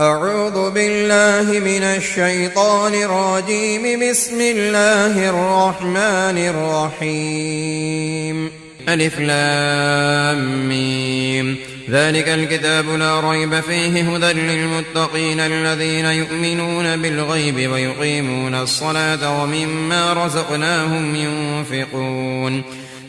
أعوذ بالله من الشيطان الرجيم. بسم الله الرحمن الرحيم. ألف لام ميم. ذلك الكتاب لا ريب فيه هدى للمتقين الذين يؤمنون بالغيب ويقيمون الصلاة ومما رزقناهم ينفقون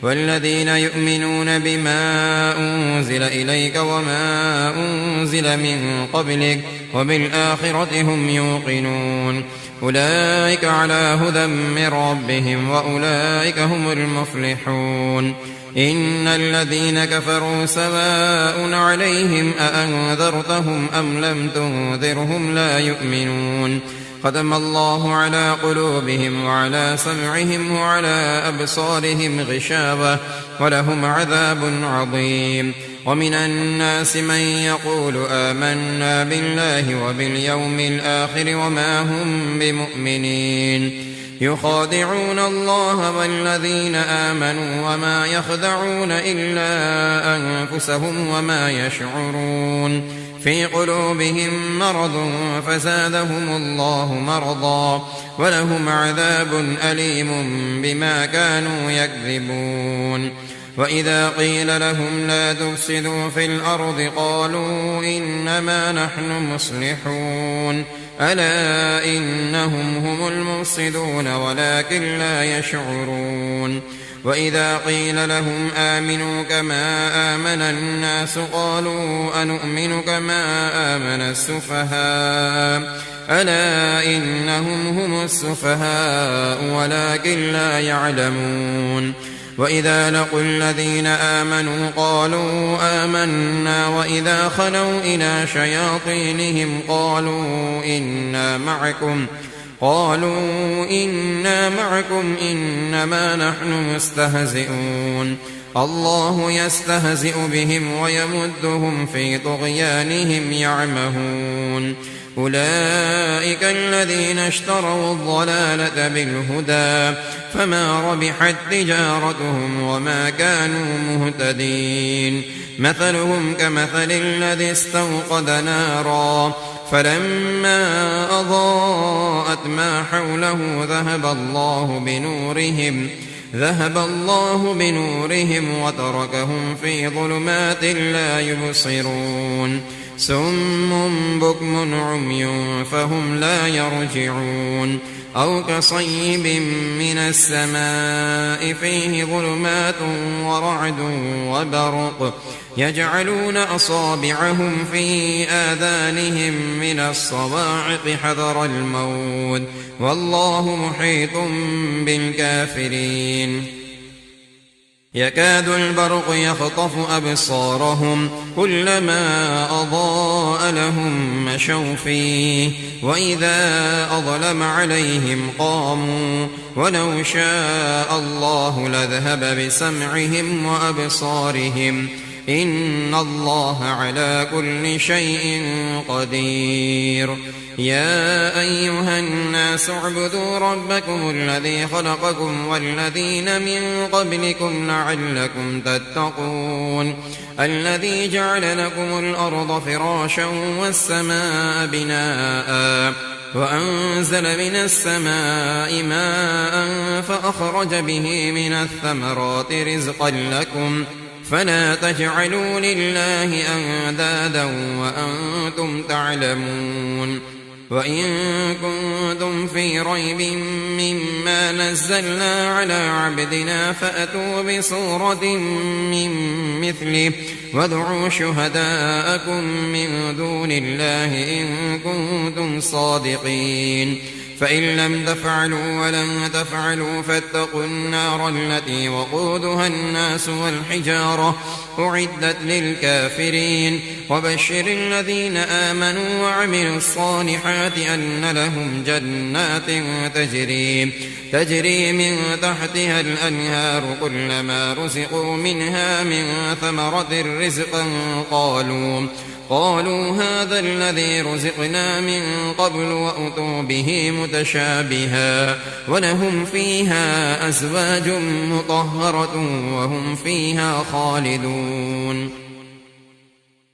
والذين يؤمنون بما أنزل إليك وما أنزل من قبلك وبالآخرة هم يوقنون أولئك على هدى من ربهم وأولئك هم المفلحون. إن الذين كفروا سواء عليهم أأنذرتهم أم لم تنذرهم لا يؤمنون ختم الله على قلوبهم وعلى سمعهم وعلى أبصارهم غشاوة ولهم عذاب عظيم. ومن الناس من يقول آمنا بالله وباليوم الآخر وما هم بمؤمنين يخادعون الله والذين آمنوا وما يخدعون إلا أنفسهم وما يشعرون في قلوبهم مرض فزادهم الله مرضا ولهم عذاب أليم بما كانوا يكذبون. وإذا قيل لهم لا تفسدوا في الأرض قالوا إنما نحن مصلحون ألا إنهم هم المفسدون ولكن لا يشعرون. وإذا قيل لهم آمنوا كما آمن الناس قالوا أنؤمن كما آمن السفهاء ألا إنهم هم السفهاء ولكن لا يعلمون. وإذا لقوا الذين آمنوا قالوا آمنا وإذا خلوا إلى شياطينهم قالوا إنا معكم إنما نحن مستهزئون الله يستهزئ بهم ويمدهم في طغيانهم يعمهون. أولئك الذين اشتروا الضلالة بالهدى فما ربحت تجارتهم وما كانوا مهتدين. مثلهم كمثل الذي استوقد نارا فلما أضاءت ما حوله ذهب الله بنورهم وتركهم في ظلمات لا يبصرون سم بكم عمي فهم لا يرجعون. أو كصيب من السماء فيه ظلمات ورعد وبرق يجعلون أصابعهم في آذانهم من الصواعق حذر الموت والله محيط بالكافرين. يكاد البرق يخطف أبصارهم كلما أضاء لهم مشوا فيه وإذا أظلم عليهم قاموا ولو شاء الله لذهب بسمعهم وأبصارهم إن الله على كل شيء قدير. يا أيها الناس اعبدوا ربكم الذي خلقكم والذين من قبلكم لعلكم تتقون الذي جعل لكم الأرض فراشا والسماء بناء وأنزل من السماء ماء فأخرج به من الثمرات رزقا لكم فلا تجعلوا لله أندادا وأنتم تعلمون. وإن كنتم في ريب مما نزلنا على عبدنا فأتوا بسورة من مثله وادعوا شهداءكم من دون الله إن كنتم صادقين فإن لم تفعلوا ولن تفعلوا فاتقوا النار التي وقودها الناس والحجارة أعدت للكافرين. وبشر الذين آمنوا وعملوا الصالحات أن لهم جنات تجري من تحتها الأنهار كلما رزقوا منها من ثمرة رزقا قالوا هذا الذي رزقنا من قبل وأتوا به متشابها ولهم فيها أزواج مطهرة وهم فيها خالدون.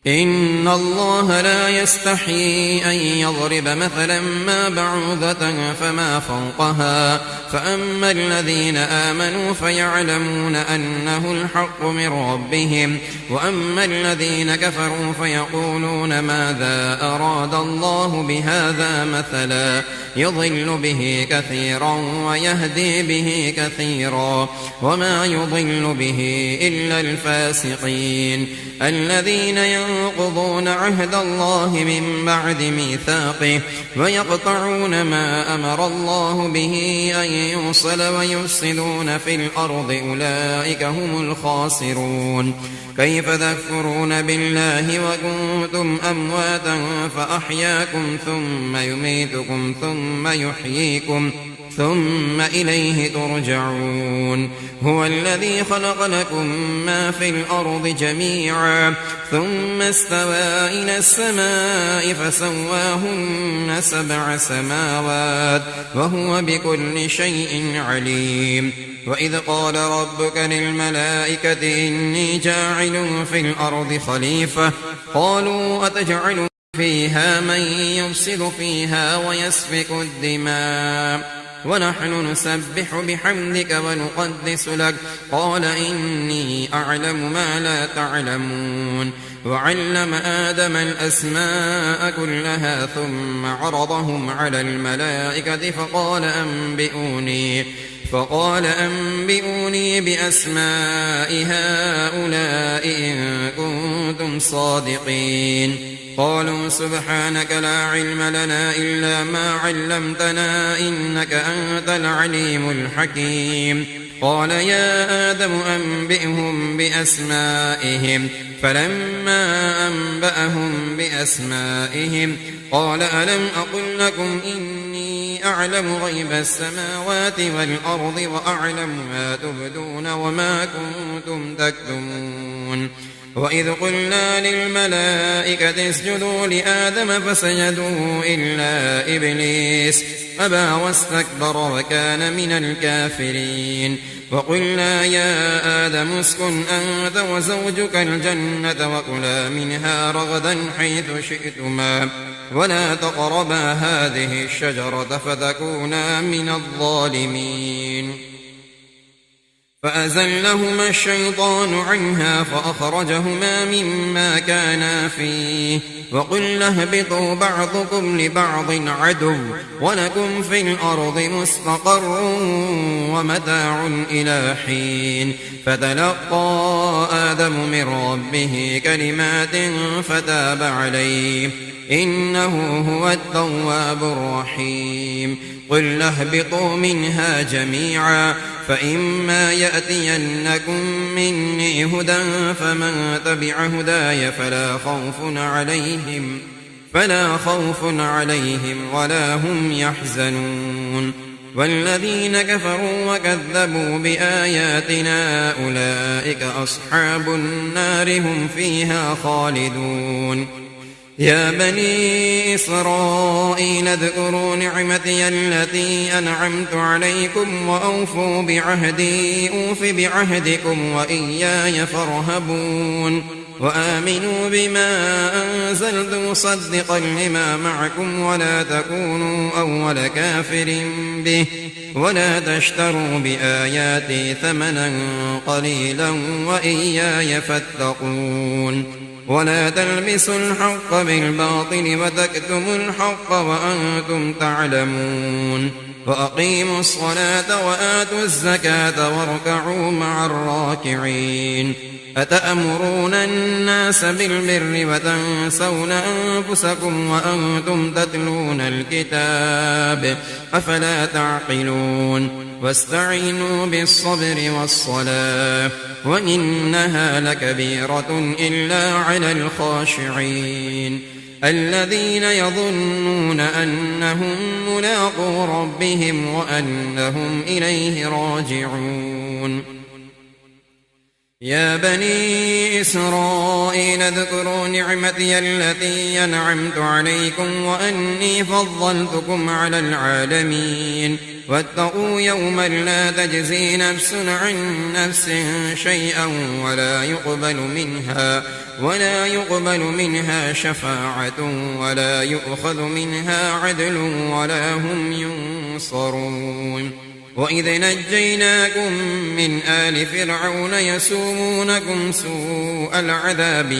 إن الله لا يستحيي أن يضرب مثلا ما بعوضة فما فوقها فأما الذين آمنوا فيعلمون أنه الحق من ربهم وأما الذين كفروا فيقولون ماذا أراد الله بهذا مثلا يضل به كثيرا ويهدي به كثيرا وما يضل به إلا الفاسقين الذين ينقضون عهد الله من بعد ميثاقه ويقطعون ما أمر الله به أن يوصل ويفسدون في الأرض أولئك هم الخاسرون كيف تكفرون بالله وكنتم أمواتا فأحياكم ثم يميتكم ثم يحييكم ثم إليه ترجعون هو الذي خلق لكم ما في الأرض جميعا ثم استوى إلى السماء فسواهن 7 سماوات وهو بكل شيء عليم وإذ قال ربك للملائكة إني جاعل في الأرض خليفة قالوا أتجعل فيها من يفسد فيها ويسفك الدماء ونحن نسبح بحمدك ونقدس لك قال إني أعلم ما لا تعلمون وعلم آدم الأسماء كلها ثم عرضهم على الملائكة فقال أنبئوني بأسماء هؤلاء إن كنتم صادقين قالوا سبحانك لا علم لنا إلا ما علمتنا إنك أنت العليم الحكيم قال يا آدم أنبئهم بأسمائهم فلما أنبأهم بأسمائهم قال ألم أقل لكم إني أعلم غيب السماوات والأرض وأعلم ما تبدون وما كنتم تكتمون وإذ قلنا للملائكة اسجدوا لآدم فسجدوا إلا إبليس أبى واستكبر وكان من الكافرين وقلنا يا آدم اسكن أنت وزوجك الجنة وكلا منها رغدا حيث شئتما ولا تقربا هذه الشجرة فتكونا من الظالمين فأزلهما الشيطان عنها فأخرجهما مما كانا فيه وقلنا اهبطوا بعضكم لبعض عدو ولكم في الأرض مستقر ومتاع إلى حين فتلقى آدم من ربه كلمات فتاب عليه إنه هو التواب الرحيم قلنا اهبطوا منها جميعا فإما يأتينكم مني هدى فمن تبع هداي فلا خوف عليهم ولا هم يحزنون والذين كفروا وكذبوا بآياتنا أولئك أصحاب النار هم فيها خالدون يا بني إسرائيل اذكروا نعمتي التي أنعمت عليكم وأوفوا بعهدي أوف بعهدكم وإياي فارهبون وآمنوا بما أنزلت مصدقا لما معكم ولا تكونوا أول كافر به ولا تشتروا بآياتي ثمنا قليلا وإياي فاتقون ولا تلبسوا الحق بالباطل وتكتموا الحق وأنتم تعلمون وأقيموا الصلاة وآتوا الزكاة واركعوا مع الراكعين أتأمرون الناس بالبر وتنسون أنفسكم وأنتم تتلون الكتاب أفلا تعقلون واستعينوا بالصبر والصلاة وإنها لكبيرة إلا على الخاشعين الذين يظنون أنهم ملاقو ربهم وأنهم إليه راجعون يا بني إسرائيل اذكروا نعمتي التي أنعمت عليكم وأني فضلتكم على العالمين واتقوا يوما لا تجزي نفس عن نفس شيئا ولا يقبل منها شفاعة ولا يؤخذ منها عدل ولا هم ينصرون. وإذ نجيناكم من آل فرعون يسومونكم سوء العذاب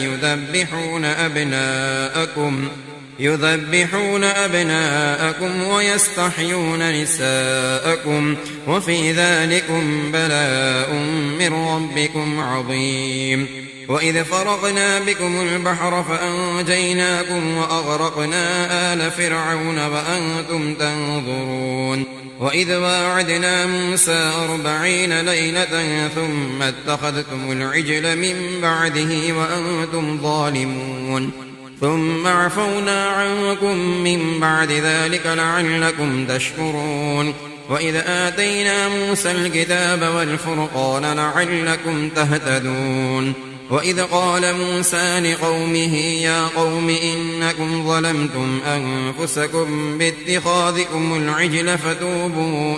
يذبحون أبناءكم ويستحيون نساءكم وفي ذلكم بلاء من ربكم عظيم. وإذ فرقنا بكم البحر فأنجيناكم وأغرقنا آل فرعون وأنتم تنظرون. وإذ واعدنا موسى 40 ليلة ثم اتخذتم العجل من بعده وأنتم ظالمون ثم عفونا عنكم من بعد ذلك لعلكم تشكرون. وإذ آتينا موسى الكتاب والفرقان لعلكم تهتدون. وإذ قال موسى لقومه يا قوم إنكم ظلمتم أنفسكم باتخاذكم العجل فتوبوا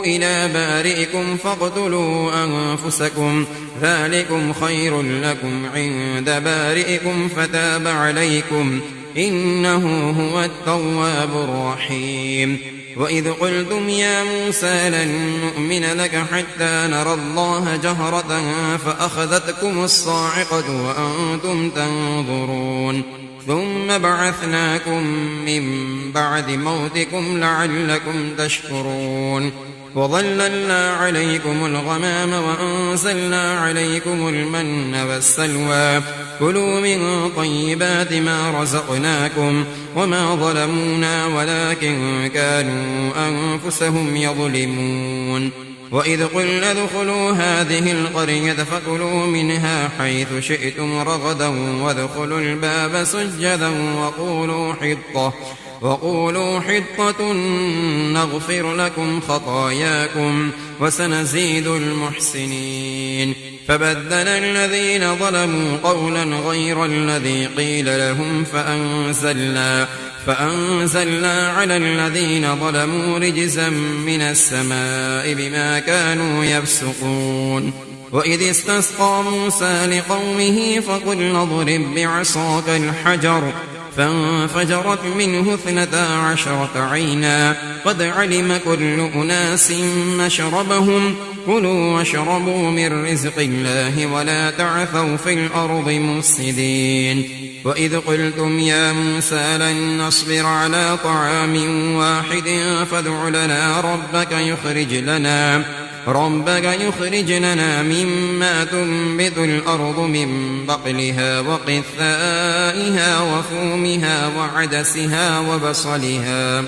إلى بارئكم فاقتلوا أنفسكم ذلكم خير لكم عند بارئكم فتاب عليكم إنه هو التواب الرحيم. وإذ قلتم يا موسى لن نؤمن لك حتى نرى الله جهرة فأخذتكم الصاعقة وأنتم تنظرون ثم بعثناكم من بعد موتكم لعلكم تشكرون. وظللنا عليكم الغمام وأنزلنا عليكم المن والسلوى كلوا من طيبات ما رزقناكم وما ظلمونا ولكن كانوا أنفسهم يظلمون. وإذ قلنا ادخلوا هذه القرية فكلوا منها حيث شئتم رغدا وادخلوا الباب سجدا وقولوا حطة نغفر لكم خطاياكم وسنزيد المحسنين. فبدل الذين ظلموا قولا غير الذي قيل لهم فأنزلنا على الذين ظلموا رجزا من السماء بما كانوا يفسقون. وإذ استسقى موسى لقومه فقلنا اضرب بعصاك الحجر فانفجرت منه 12 عينا قد علم كل أناس مشربهم كلوا واشربوا من رزق الله ولا تعثوا في الأرض مفسدين. وإذ قلتم يا موسى لن نصبر على طعام واحد فادع لنا ربك يخرج لنا مما تنبت الأرض من بقلها وقثائها وفومها وعدسها وبصلها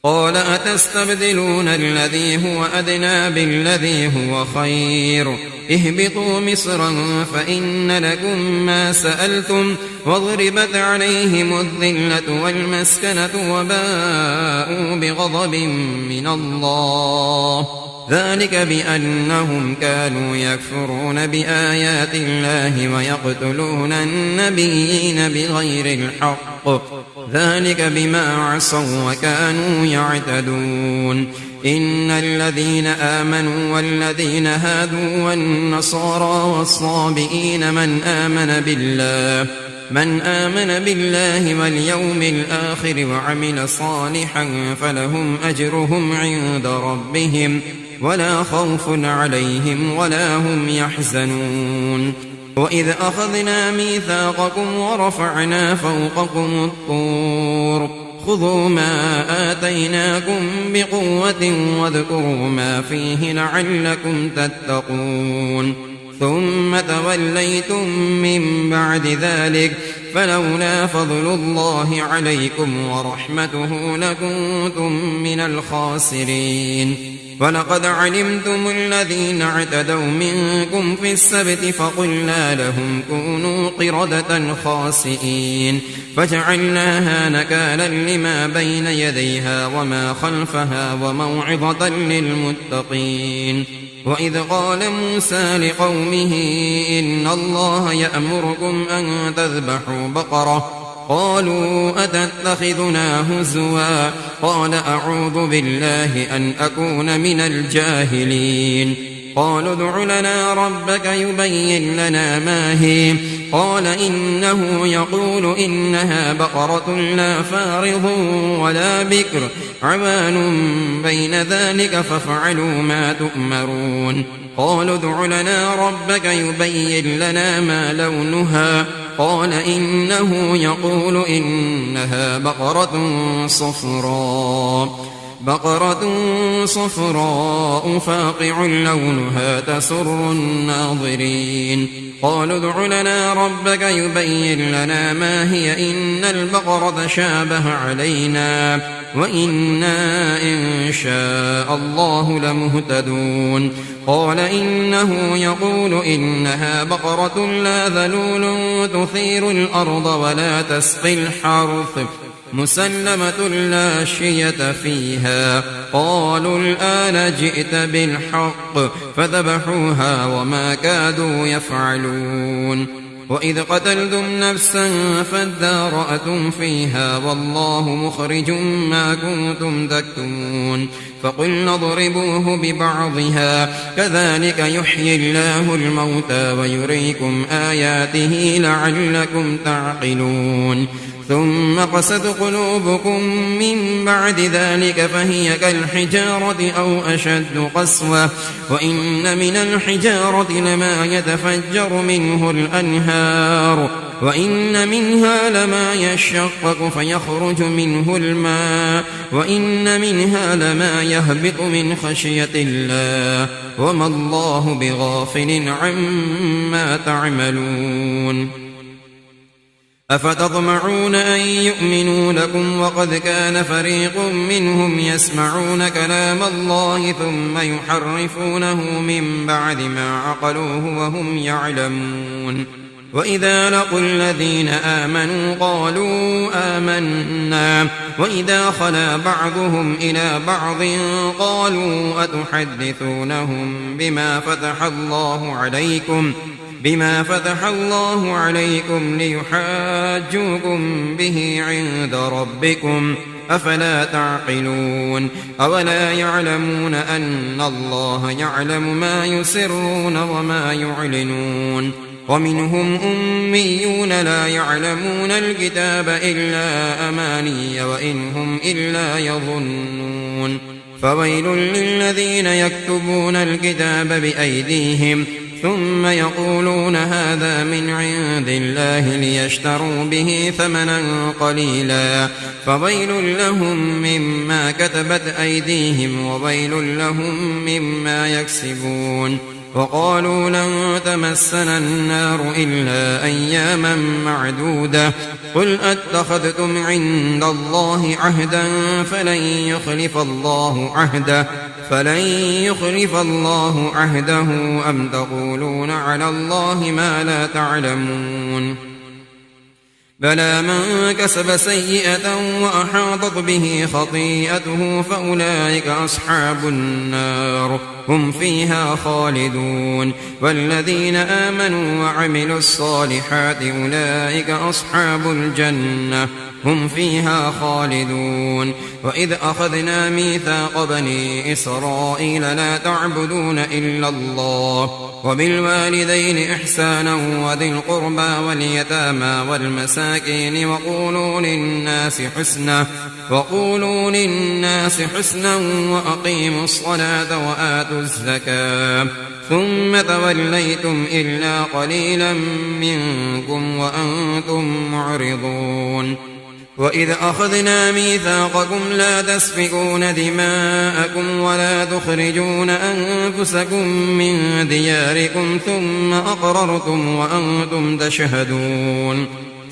قال أتستبدلون الذي هو أدنى بالذي هو خير اهبطوا مصرا فإن لكم ما سألتم وضربت عليهم الذلة والمسكنة وباءوا بغضب من الله ذلك بأنهم كانوا يكفرون بآيات الله ويقتلون النبيين بغير الحق ذلك بما عصوا وكانوا يعتدون. إن الذين آمنوا والذين هادوا والنصارى والصابئين من آمن بالله واليوم الآخر وعمل صالحا فلهم أجرهم عند ربهم ولا خوف عليهم ولا هم يحزنون. وإذ أخذنا ميثاقكم ورفعنا فوقكم الطور خذوا ما آتيناكم بقوة واذكروا ما فيه لعلكم تتقون ثم توليتم من بعد ذلك فلولا فضل الله عليكم ورحمته لكنتم من الخاسرين. ولقد علمتم الذين اعتدوا منكم في السبت فقلنا لهم كونوا قردة خاسئين فجعلناها نكالا لما بين يديها وما خلفها وموعظة للمتقين. وإذ قال موسى لقومه إن الله يأمركم أن تذبحوا بقرة قالوا أتتخذنا هزوا قال أعوذ بالله أن أكون من الجاهلين. قالوا ادع لنا ربك يبين لنا ما هي قال إنه يقول إنها بقرة لا فارض ولا بكر عوان بين ذلك فافعلوا ما تؤمرون قالوا ادع لنا ربك يبين لنا ما لونها قال إنه يقول إنها بقرة صفراء فاقع لونها تسر الناظرين قالوا ادع لنا ربك يبين لنا ما هي إن البقرة شابه علينا وإنا إن شاء الله لمهتدون قال إنه يقول إنها بقرة لا ذلول تثير الأرض ولا تسقي الحرث مسلمة لا شية فيها قالوا الآن جئت بالحق فذبحوها وما كادوا يفعلون وإذ قتلتم نفسا فادارأتم فيها والله مخرج ما كنتم تكتمون فقلنا اضربوه ببعضها كذلك يحيي الله الموتى ويريكم آياته لعلكم تعقلون ثم قست قلوبكم من بعد ذلك فهي كالحجارة أو أشد قسوة وإن من الحجارة لما يتفجر منه الأنهار وإن منها لما يشقق فيخرج منه الماء وإن منها لما يهبط من خشية الله وما الله بغافل عما تعملون أفتطمعون أن يؤمنوا لكم وقد كان فريق منهم يسمعون كلام الله ثم يحرفونه من بعد ما عقلوه وهم يعلمون وإذا لقوا الذين آمنوا قالوا آمنا وإذا خلا بعضهم إلى بعض قالوا أتحدثونهم بما فتح الله عليكم ليحاجوكم به عند ربكم أفلا تعقلون أولا يعلمون أن الله يعلم ما يسرون وما يعلنون ومنهم أميون لا يعلمون الكتاب إلا أماني وإن هم إلا يظنون فويل للذين يكتبون الكتاب بأيديهم ثم يقولون هذا من عند الله ليشتروا به ثمنا قليلا فويل لهم مما كتبت أيديهم وويل لهم مما يكسبون وقالوا لن تمسنا النار إلا أياما معدودة قل أتخذتم عند الله عهدا فلن يخلف الله عهده أم تقولون على الله ما لا تعلمون بلى من كسب سيئة وأحاطت به خطيئته فأولئك أصحاب النار هم فيها خالدون والذين آمنوا وعملوا الصالحات أولئك أصحاب الجنة هم فيها خالدون وإذ أخذنا ميثاق بني إسرائيل لا تعبدون إلا الله وبالوالدين إحسانا وذي القربى واليتامى والمساكين وقولوا للناس حسنا وأقيموا الصلاة وآتوا الزكاة ثم توليتم إلا قليلا منكم وأنتم معرضون وإذ أخذنا ميثاقكم لا تسفكون دماءكم ولا تخرجون أنفسكم من دياركم ثم أقررتم وأنتم تشهدون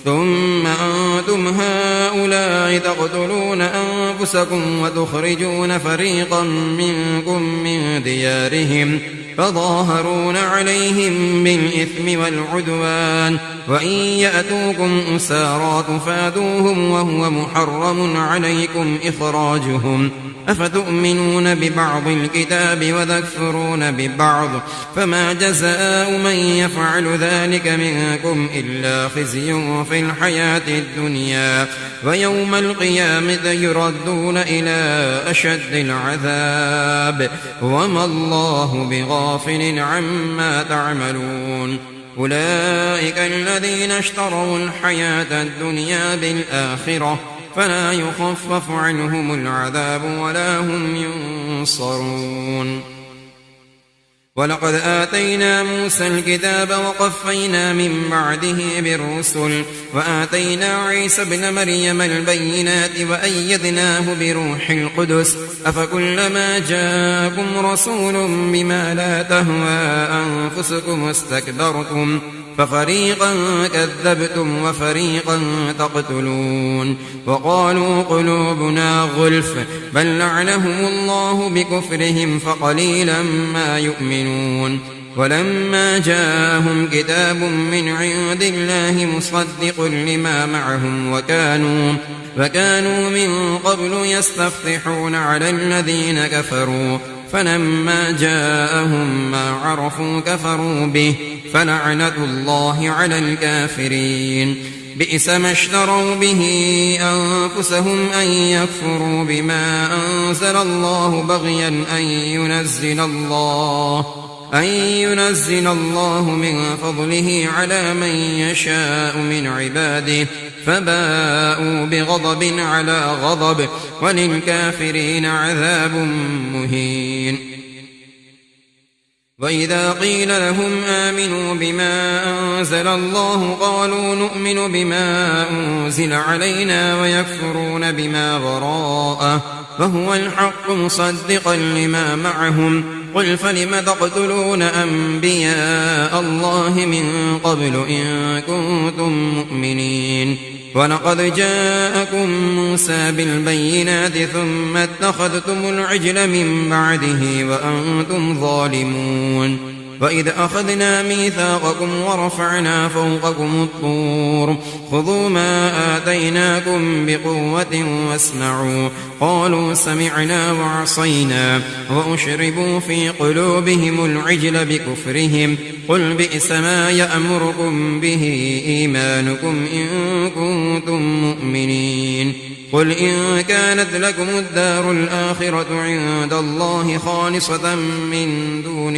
ثم أنتم هؤلاء تقتلون أنفسكم وتخرجون فريقا منكم من ديارهم فظاهرون عليهم بالإثم والعدوان وإن يأتوكم أسارى تفادوهم وهو محرم عليكم إخراجهم أفتؤمنون ببعض الكتاب وتكفرون ببعض فما جزاء من يفعل ذلك منكم إلا خزي في الحياة الدنيا ويوم القيامة يردون إلى أشد العذاب وما الله بغافل بغافل عما تعملون أولئك الذين اشتروا الحياة الدنيا بالآخرة فلا يخفف عنهم العذاب ولا هم ينصرون ولقد آتينا موسى الكتاب وقفينا من بعده بالرسل وآتينا عيسى ابن مريم البينات وأيدناه بروح القدس أفكلما جاءكم رسول بما لا تهوى أنفسكم استكبرتم ففريقا كذبتم وفريقا تقتلون وقالوا قلوبنا غلف بل لعنهم الله بكفرهم فقليلا ما يؤمنون ولما جاءهم كتاب من عند الله مصدق لما معهم وكانوا من قبل يستفتحون على الذين كفروا فلما جاءهم ما عرفوا كفروا به فلعنة الله على الكافرين بئس ما اشتروا به أنفسهم أن يكفروا بما أنزل الله بغيا أن ينزل الله من فضله على من يشاء من عباده فباءوا بغضب على غضب وللكافرين عذاب مهين وإذا قيل لهم آمنوا بما أنزل الله قالوا نؤمن بما أنزل علينا ويكفرون بما وراءه فهو الحق مصدقا لما معهم قل فلم تقتلون أنبياء الله من قبل إن كنتم مؤمنين ولقد جاءكم موسى بالبينات ثم اتخذتم العجل من بعده وأنتم ظالمون وإذ أخذنا ميثاقكم ورفعنا فوقكم الطور خذوا ما آتيناكم بقوة واسمعوا قالوا سمعنا وعصينا وأشربوا في قلوبهم العجل بكفرهم قل بئس ما يأمركم به إيمانكم إن كنتم مؤمنين قل إن كانت لكم الدار الآخرة عند الله خالصة من دون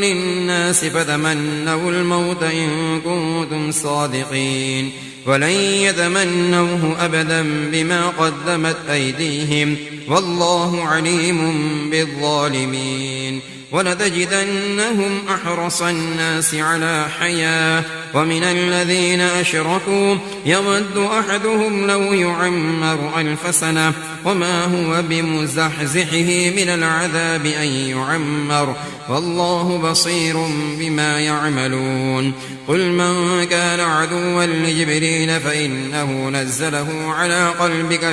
الناس فتمنوا الموت إن كنتم صادقين ولن يتمنوه أبدا بما قدمت أيديهم والله عليم بالظالمين ولتجدنهم أحرص الناس على حياة ومن الذين أشركوا يود أحدهم لو يعمر 1000 سنة وما هو بمزحزحه من العذاب أن يعمر والله بصير بما يعملون قل من كان عدوا لجبريل فإنه نزله على قلبك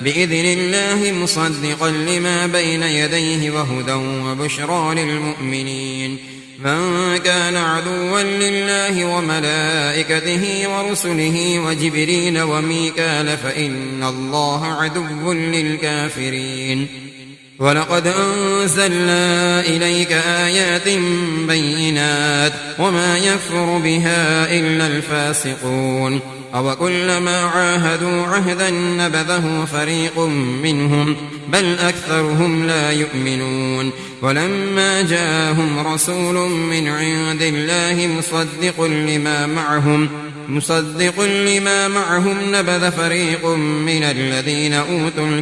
بإذن الله مصدقا لما بين يديه وهدى وبشرى للمؤمنين من كان عدوا لله وملائكته ورسله وجبريل وميكال فإن الله عدو للكافرين ولقد أنزلنا إليك آيات بينات وما يكفر بها إلا الفاسقون أوكلما عاهدوا عهدا نبذه فريق منهم بل أكثرهم لا يؤمنون ولما جاءهم رسول من عند الله مصدق لما معهم نبذ فريق من الذين أوتوا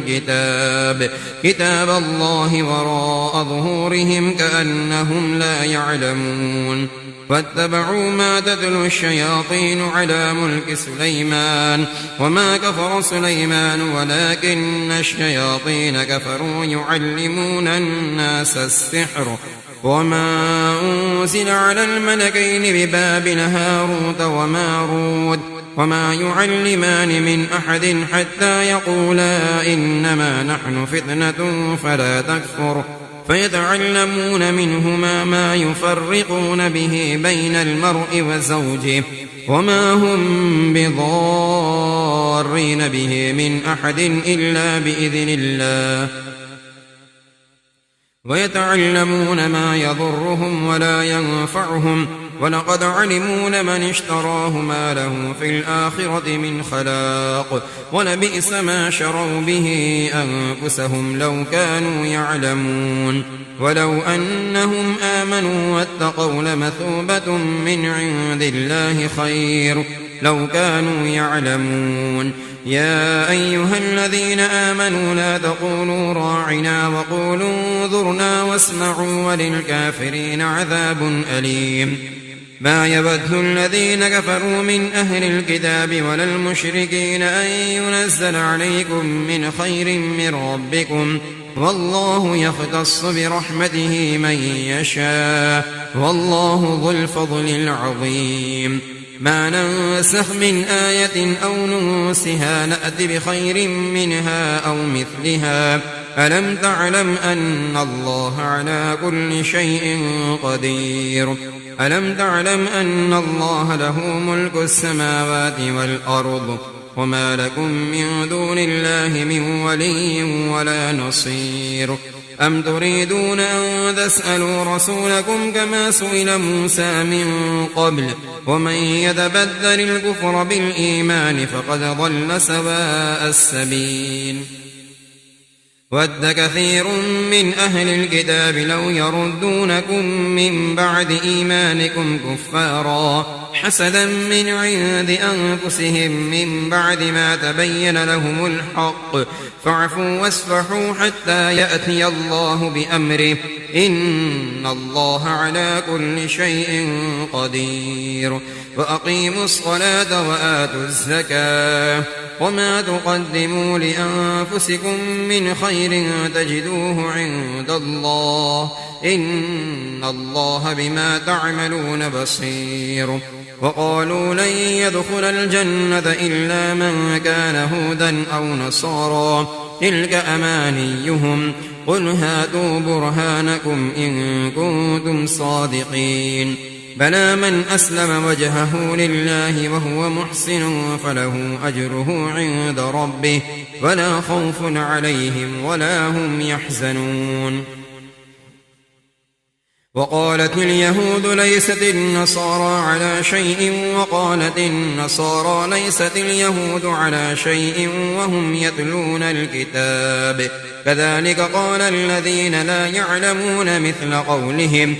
كتاب الله وراء ظهورهم كأنهم لا يعلمون واتبعوا ما تتلو الشياطين على ملك سليمان وما كفر سليمان ولكن الشياطين كفروا يعلمون الناس السحر وما أنزل على الملكين ببابل هاروت وماروت وما يعلمان من أحد حتى يقولا إنما نحن فتنة فلا تكفر فيتعلمون منهما ما يفرقون به بين المرء وزوجه وما هم بضارين به من أحد إلا بإذن الله ويتعلمون ما يضرهم ولا ينفعهم ولقد علموا لمن اشتراه ما له في الآخرة من خلاق ولبئس ما شروا به أنفسهم لو كانوا يعلمون ولو أنهم آمنوا واتقوا لمثوبة من عند الله خير لو كانوا يعلمون يا أيها الذين آمنوا لا تقولوا راعنا وقولوا انظرنا واسمعوا وللكافرين عذاب أليم ما يود الذين كفروا من أهل الكتاب ولا المشركين أن ينزل عليكم من خير من ربكم والله يختص برحمته من يشاء والله ذو الفضل العظيم ما ننسخ من آية أو ننسها نأت بخير منها أو مثلها ألم تعلم أن الله على كل شيء قدير ألم تعلم أن الله له ملك السماوات والأرض وما لكم من دون الله من ولي ولا نصير أم تريدون أن تسألوا رسولكم كما سئل موسى من قبل ومن يتبدل الكفر بالإيمان فقد ضل سواء السبيل ود كثير من أهل الكتاب لو يردونكم من بعد إيمانكم كفارا حسدا من عند أنفسهم من بعد ما تبين لهم الحق فاعفوا واصفحوا حتى يأتي الله بأمره إن الله على كل شيء قدير وأقيموا الصلاة وآتوا الزكاة وما تقدموا لأنفسكم من خير تجدوه عند الله إن الله بما تعملون بصير وقالوا لن يدخل الجنة إلا من كان هودا أو نصارى تلك أمانيهم قل هاتوا برهانكم إن كنتم صادقين بلى من أسلم وجهه لله وهو محسن فله أجره عند ربه ولا خوف عليهم ولا هم يحزنون وقالت اليهود ليست النصارى على شيء وقالت النصارى ليست اليهود على شيء وهم يتلون الكتاب كذلك قال الذين لا يعلمون مثل قولهم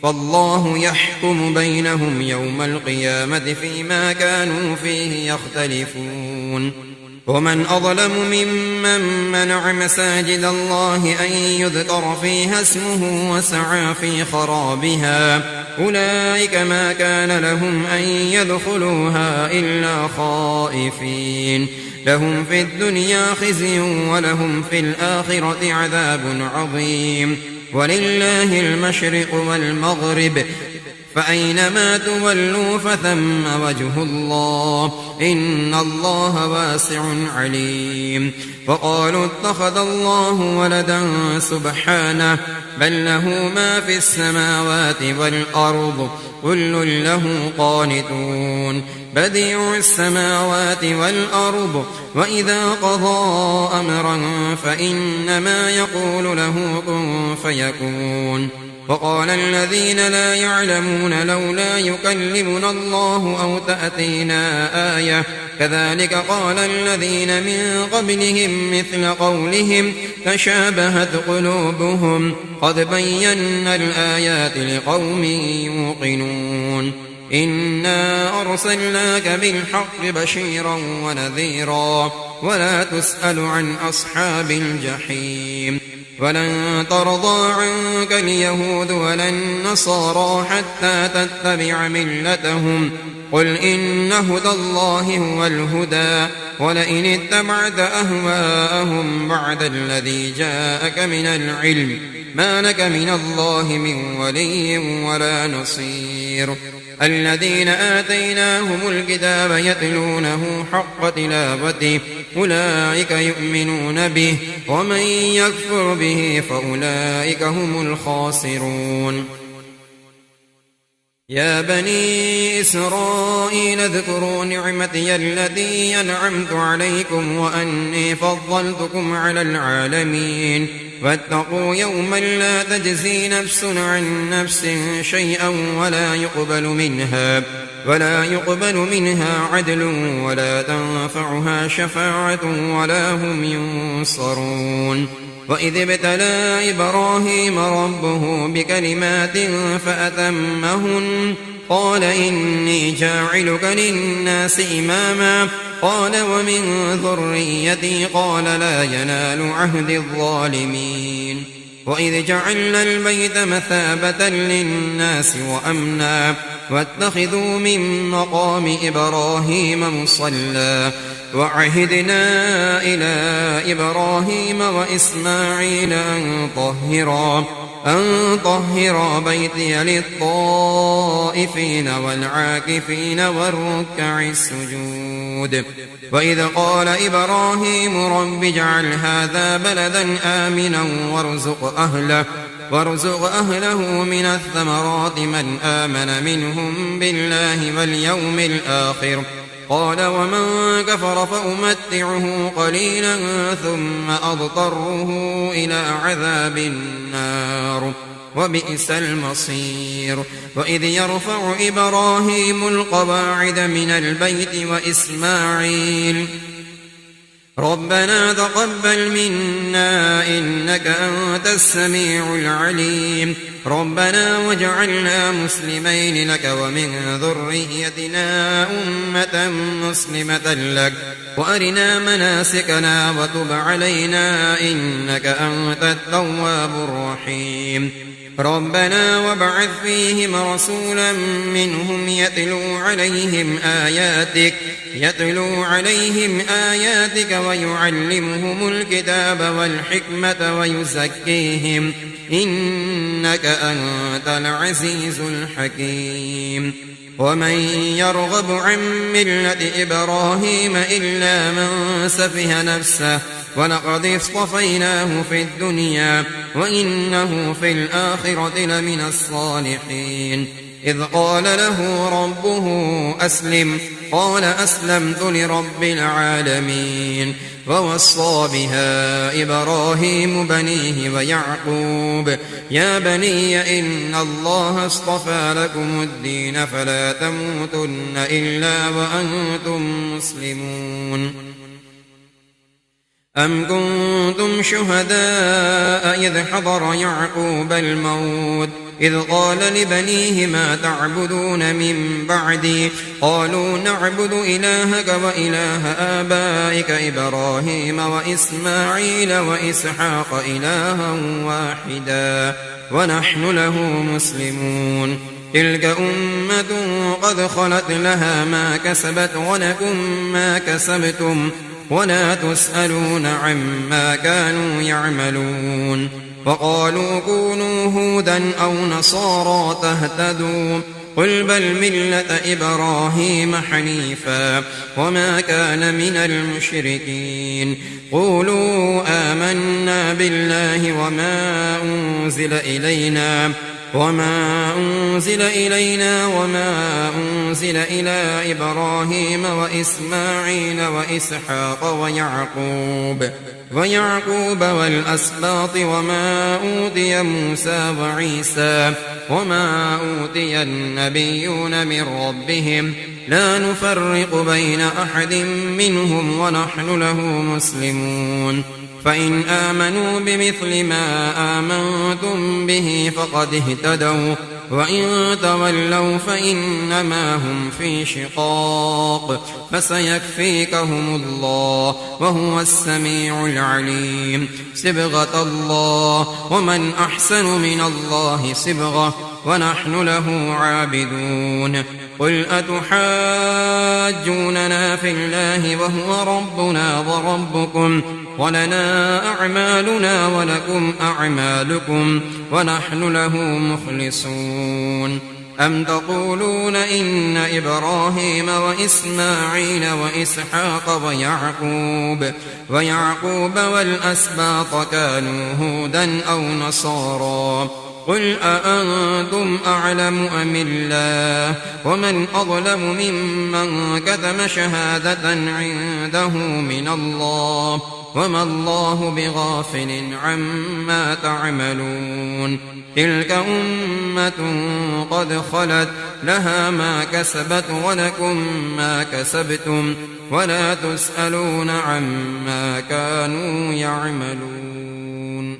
فالله يحكم بينهم يوم القيامة فيما كانوا فيه يختلفون ومن أظلم ممن منع مساجد الله أن يذكر فيها اسمه وسعى في خرابها أولئك ما كان لهم أن يدخلوها إلا خائفين لهم في الدنيا خزي ولهم في الآخرة عذاب عظيم ولله المشرق والمغرب فأينما تولوا فثم وجه الله إن الله واسع عليم وقالوا اتخذ الله ولدا سبحانه بل له ما في السماوات والأرض كل له قانتون بديع السماوات والأرض وإذا قضى أمرا فإنما يقول له كن فيكون وقال الذين لا يعلمون لولا يكلمنا الله أو تأتينا آية كذلك قال الذين من قبلهم مثل قولهم تشابهت قلوبهم قد بينا الآيات لقوم يوقنون إنا أرسلناك بالحق بشيرا ونذيرا ولا تسأل عن أصحاب الجحيم ولن ترضى عنك اليهود ولا النصارى حتى تتبع ملتهم قل إن هدى الله هو الهدى ولئن اتبعت أهواءهم بعد الذي جاءك من العلم ما لك من الله من ولي ولا نصير الذين آتيناهم الكتاب يتلونه حق تلاوته أولئك يؤمنون به ومن يكفر به فأولئك هم الخاسرون يا بني إسرائيل اذكروا نعمتي التي أنعمت عليكم وأني فضلتكم على العالمين واتقوا يوما لا تجزي نفس عن نفس شيئا ولا يقبل منها عدل ولا تنفعها شفاعة ولا هم ينصرون. وإذ ابتلى إبراهيم ربه بكلمات فأتمهن قال إني جاعلك للناس إماما قال ومن ذريتي قال لا ينال عهد الظالمين. وإذ جعلنا البيت مثابة للناس وأمنا واتخذوا من مقام إبراهيم مصلى وعهدنا إلى إبراهيم وإسماعيل أن طهرا بيتي للطائفين والعاكفين والركع السجود. وإذ قال إبراهيم رب اجعل هذا بلدا آمنا وارزق أهله من الثمرات من آمن منهم بالله واليوم الآخر قال ومن كفر فأمتعه قليلا ثم أضطره إلى عذاب النار وبئس المصير. وإذ يرفع إبراهيم القواعد من البيت وإسماعيل ربنا تقبل منا إنك أنت السميع العليم ربنا واجعلنا مسلمين لك ومن ذريتنا أمة مسلمة لك وأرنا مناسكنا وتب علينا إنك أنت التواب الرحيم ربنا وابعث فيهم رسولا منهم يتلو عليهم آياتك ويعلمهم الكتاب والحكمة ويزكيهم إنك أنت العزيز الحكيم. ومن يرغب عن ملة إبراهيم إلا من سفه نفسه ولقد اصطفيناه في الدنيا وإنه في الآخرة لمن الصالحين. إذ قال له ربه أسلم قال أسلمت لرب العالمين. ووصى بها إبراهيم بنيه ويعقوب يا بني إن الله اصطفى لكم الدين فلا تموتن إلا وأنتم مسلمون. أم كنتم شهداء إذ حضر يعقوب الموت إذ قال لبنيه ما تعبدون من بعدي قالوا نعبد إلهك وإله آبائك إبراهيم وإسماعيل وإسحاق إلها واحدا ونحن له مسلمون. تلك أمة قد خلت لها ما كسبت ولكم ما كسبتم ولا تسألون عما كانوا يعملون. وقالوا كونوا هودا أو نصارى تهتدوا قل بل ملة إبراهيم حنيفا وما كان من المشركين. قولوا آمنا بالله وما أنزل إلينا وما أنزل إلى إبراهيم وإسماعيل وإسحاق ويعقوب والأسباط وما أوتي موسى وعيسى وما أوتي النبيون من ربهم لا نفرق بين أحد منهم ونحن له مسلمون. فإن آمنوا بمثل ما آمنتم به فقد اهتدوا وإن تولوا فإنما هم في شقاق فسيكفيكهم الله وهو السميع العليم. صبغة الله ومن أحسن من الله صبغة ونحن له عابدون. قل أتحاجوننا في الله وهو ربنا وربكم ولنا أعمالنا ولكم أعمالكم ونحن له مخلصون. أم تقولون إن إبراهيم وإسماعيل وإسحاق ويعقوب والأسباط كانوا هودا أو نصارى قل أأنتم أعلم أم الله ومن أظلم ممن كتم شهادة عنده من الله وما الله بغافل عما تعملون تلك أمة قد خلت لها ما كسبت ولكم ما كسبتم ولا تسألون عما كانوا يعملون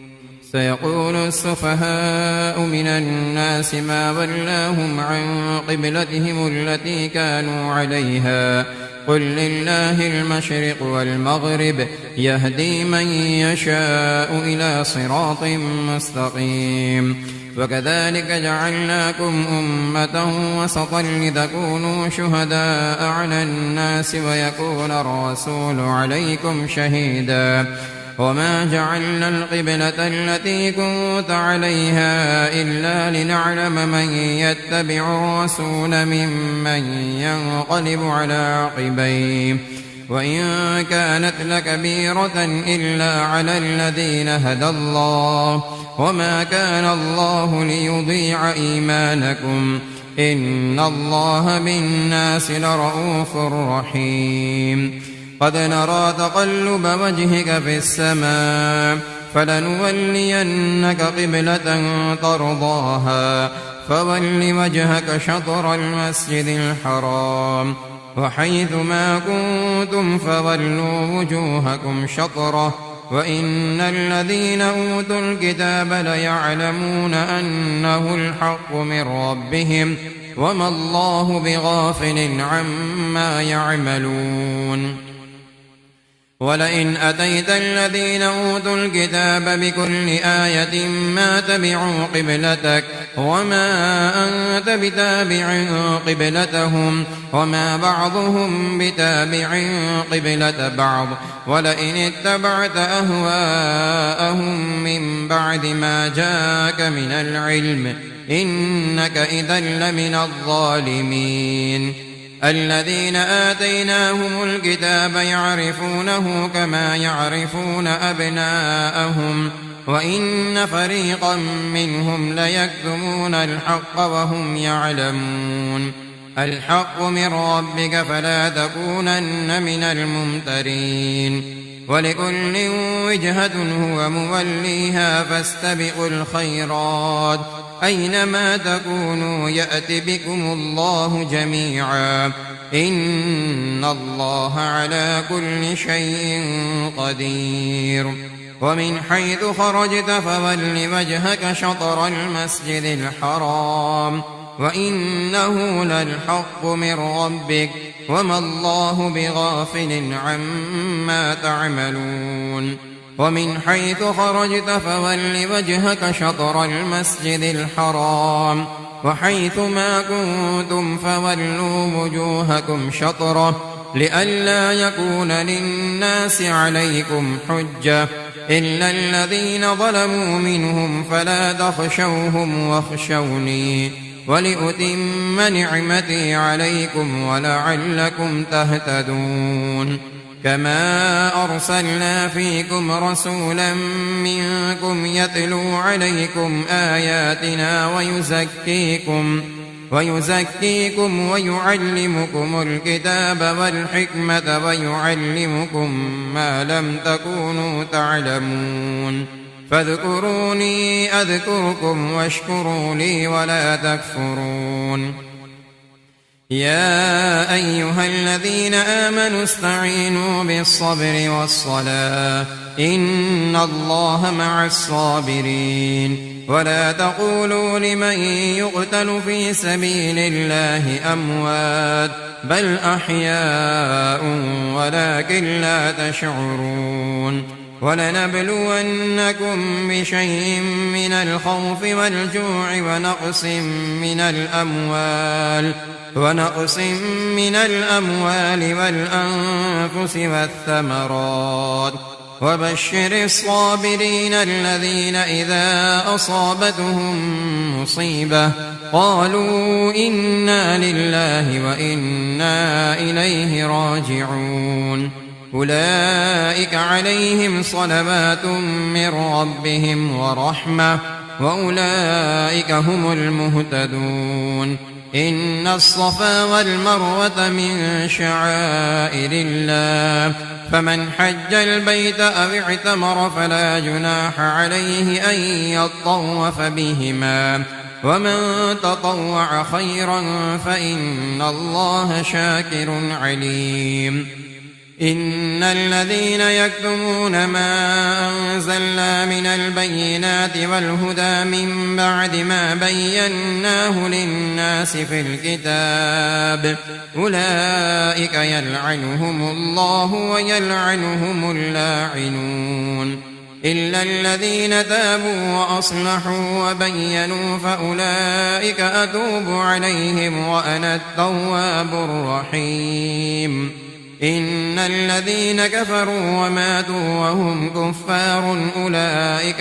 سيقول السفهاء من الناس ما ولاهم عن قبلتهم التي كانوا عليها قل لله المشرق والمغرب يهدي من يشاء إلى صراط مستقيم وكذلك جعلناكم أمة وسطا لتكونوا شهداء على الناس ويكون الرسول عليكم شهيدا وما جعلنا القبلة التي كنت عليها إلا لنعلم من يتبع الرسول ممن ينقلب على عقبيه وإن كانت لكبيرة إلا على الذين هدى الله وما كان الله ليضيع إيمانكم إن الله بالناس لرءوف رحيم قد نرى تقلب وجهك في السماء فلنولينك قبلة ترضاها فول وجهك شطر المسجد الحرام وحيث ما كنتم فولوا وجوهكم شطره وإن الذين أوتوا الكتاب ليعلمون أنه الحق من ربهم وما الله بغافل عما يعملون ولئن أتيت الذين أوتوا الكتاب بكل آية ما تبعوا قبلتك وما أنت بتابع قبلتهم وما بعضهم بتابع قبلة بعض ولئن اتبعت أهواءهم من بعد ما جاءك من العلم إنك إذا لمن الظالمين الذين آتيناهم الكتاب يعرفونه كما يعرفون أبناءهم وإن فريقا منهم ليكتمون الحق وهم يعلمون الحق من ربك فلا تكونن من الممترين ولكل وجهة هو موليها فاستبقوا الخيرات أينما تكونوا يأت بكم الله جميعا إن الله على كل شيء قدير ومن حيث خرجت فول وجهك شطر المسجد الحرام وإنه للحق من ربك وما الله بغافل عما تعملون ومن حيث خرجت فول وجهك شطر المسجد الحرام وحيث ما كنتم فولوا وجوهكم شطره لئلا يكون للناس عليكم حجة إلا الذين ظلموا منهم فلا تخشوهم واخشوني ولأتم نعمتي عليكم ولعلكم تهتدون كما أرسلنا فيكم رسولا منكم يتلو عليكم آياتنا ويزكيكم ويعلمكم الكتاب والحكمة ويعلمكم ما لم تكونوا تعلمون فاذكروني أذكركم واشكروا لي ولا تكفرون يا أيها الذين آمنوا استعينوا بالصبر والصلاة إن الله مع الصابرين ولا تقولوا لمن يقتل في سبيل الله أموات بل أحياء ولكن لا تشعرون ولنبلونكم بشيء من الخوف والجوع ونقص من الأموال والأنفس والثمرات وبشر الصابرين الذين إذا أصابتهم مصيبة قالوا إنا لله وإنا إليه راجعون أولئك عليهم صلوات من ربهم ورحمة وأولئك هم المهتدون إن الصفا والمروة من شعائر الله فمن حج البيت أو اعتمر فلا جناح عليه أن يطوف بهما ومن تطوع خيرا فإن الله شاكر عليم إن الذين يكتمون ما أنزلنا من البينات والهدى من بعد ما بيناه للناس في الكتاب أولئك يلعنهم الله ويلعنهم اللاعنون إلا الذين تابوا وأصلحوا وبينوا فأولئك أتوب عليهم وأنا التواب الرحيم إن الذين كفروا وماتوا وهم كفار أولئك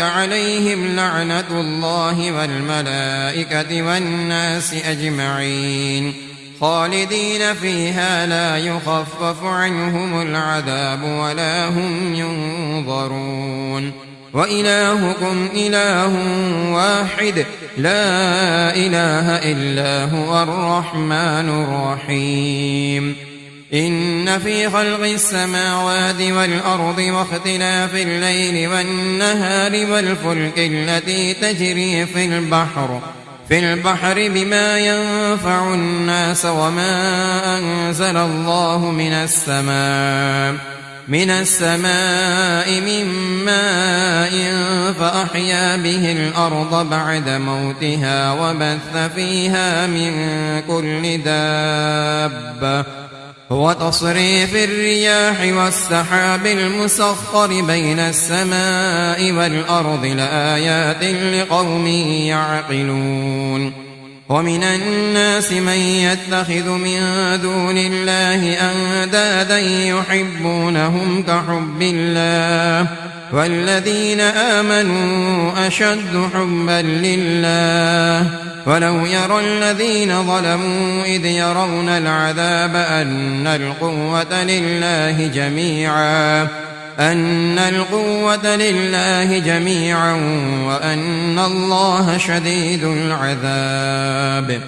عليهم لعنة الله والملائكة والناس أجمعين خالدين فيها لا يخفف عنهم العذاب ولا هم ينظرون وإلهكم إله واحد لا إله إلا هو الرحمن الرحيم إن في خلق السماوات والأرض واختلاف الليل والنهار والفلك التي تجري في البحر بما ينفع الناس وما أنزل الله من السماء من ماء فأحيا به الأرض بعد موتها وبث فيها من كل دابة وتصريف الرياح والسحاب المسخر بين السماء والأرض لآيات لقوم يعقلون ومن الناس من يتخذ من دون الله أندادا يحبونهم كحب الله والذين آمنوا أشد حبا لله ولو يرى الذين ظلموا إذ يرون العذاب أن القوة لله جميعا وأن الله شديد العذاب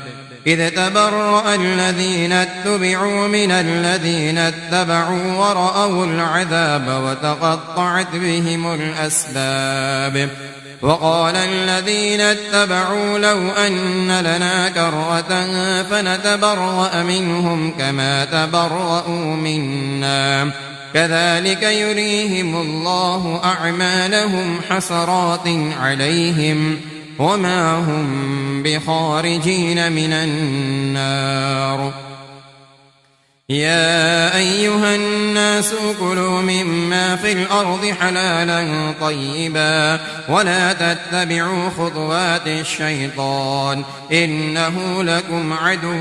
إذ تبرأ الذين اتبعوا من الذين اتبعوا ورأوا العذاب وتقطعت بهم الأسباب وقال الذين اتبعوا لو أن لنا كرة فنتبرأ منهم كما تبرأوا منا كذلك يريهم الله أعمالهم حسرات عليهم وما هم بخارجين من النار يا أيها الناس كلوا مما في الأرض حلالا طيبا ولا تتبعوا خطوات الشيطان إنه لكم عدو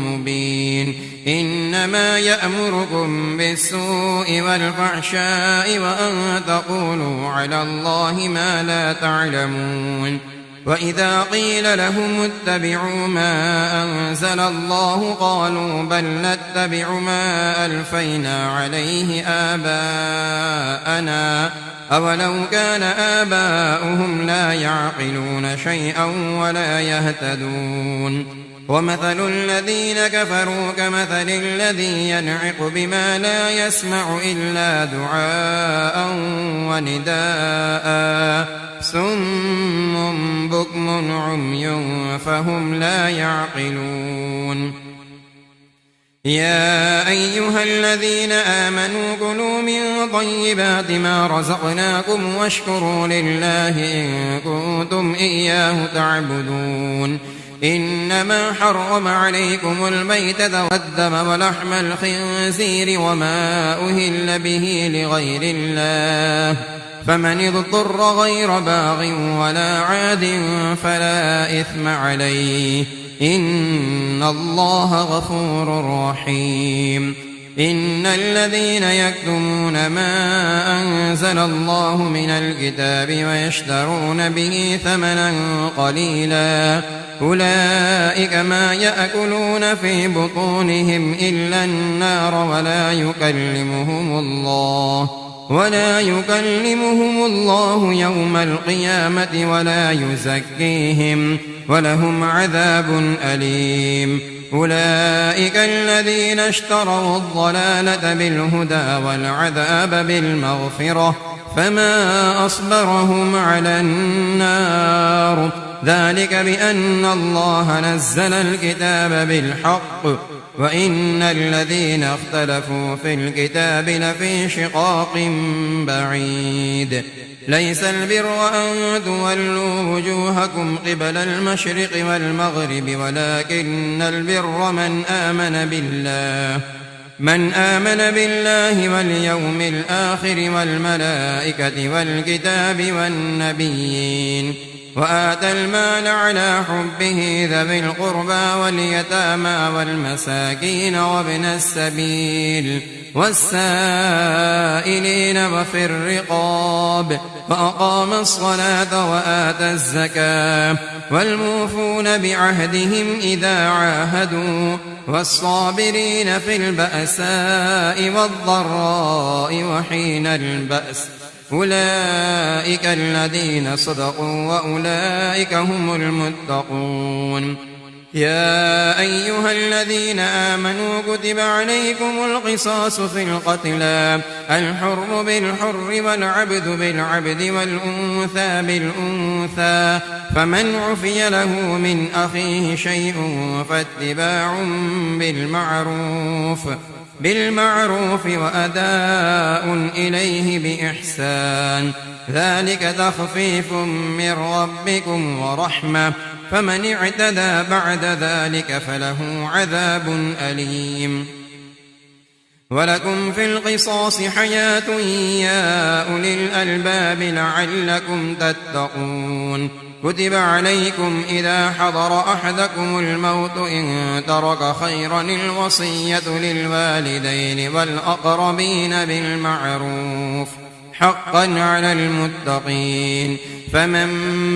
مبين إنما يأمركم بالسوء والفحشاء وأن تقولوا على الله ما لا تعلمون وإذا قيل لهم اتبعوا ما أنزل الله قالوا بل نتبع ما ألفينا عليه آباءنا أولو كان آباؤهم لا يعقلون شيئا ولا يهتدون ومثل الذين كفروا كمثل الذي ينعق بما لا يسمع إلا دعاء ونداء صم بكم عمي فهم لا يعقلون يا أيها الذين آمنوا كلوا من طيبات ما رزقناكم واشكروا لله إن كنتم إياه تعبدون إنما حرم عليكم الميتة والدم ولحم الخنزير وما أهل به لغير الله فمن اضطر غير باغ ولا عاد فلا إثم عليه إن الله غفور رحيم إن الذين يكتمون ما أنزل الله من الكتاب ويشترون به ثمنا قليلا أولئك ما يأكلون في بطونهم إلا النار ولا يكلمهم الله يوم القيامة ولا يزكيهم ولهم عذاب أليم. أولئك الذين اشتروا الضلالة بالهدى والعذاب بالمغفرة فما أصبرهم على النار. ذلك بأن الله نزل الكتاب بالحق وإن الذين اختلفوا في الكتاب لفي شقاق بعيد. ليس البر أن تولوا وجوهكم قبل المشرق والمغرب ولكن البر من آمن بالله واليوم الآخر والملائكة والكتاب والنبيين وآتى المال على حبه ذوي القربى واليتامى والمساكين وابن السبيل والسائلين وفي الرقاب وأقام الصلاة وآتى الزكاة والموفون بعهدهم إذا عاهدوا والصابرين في البأساء والضراء وحين البأس. أولئك الذين صدقوا وأولئك هم المتقون. يا أيها الذين آمنوا كتب عليكم القصاص في القتلى الحر بالحر والعبد بالعبد والأنثى بالأنثى فمن عفي له من أخيه شيء فاتباع بالمعروف وأداء إليه بإحسان ذلك تخفيف من ربكم ورحمة فمن اعتدى بعد ذلك فله عذاب أليم. ولكم في القصاص حياة يا أولي الألباب لعلكم تتقون. كتب عليكم إذا حضر أحدكم الموت إن ترك خيرا الوصية للوالدين والأقربين بالمعروف حقا على المتقين. فمن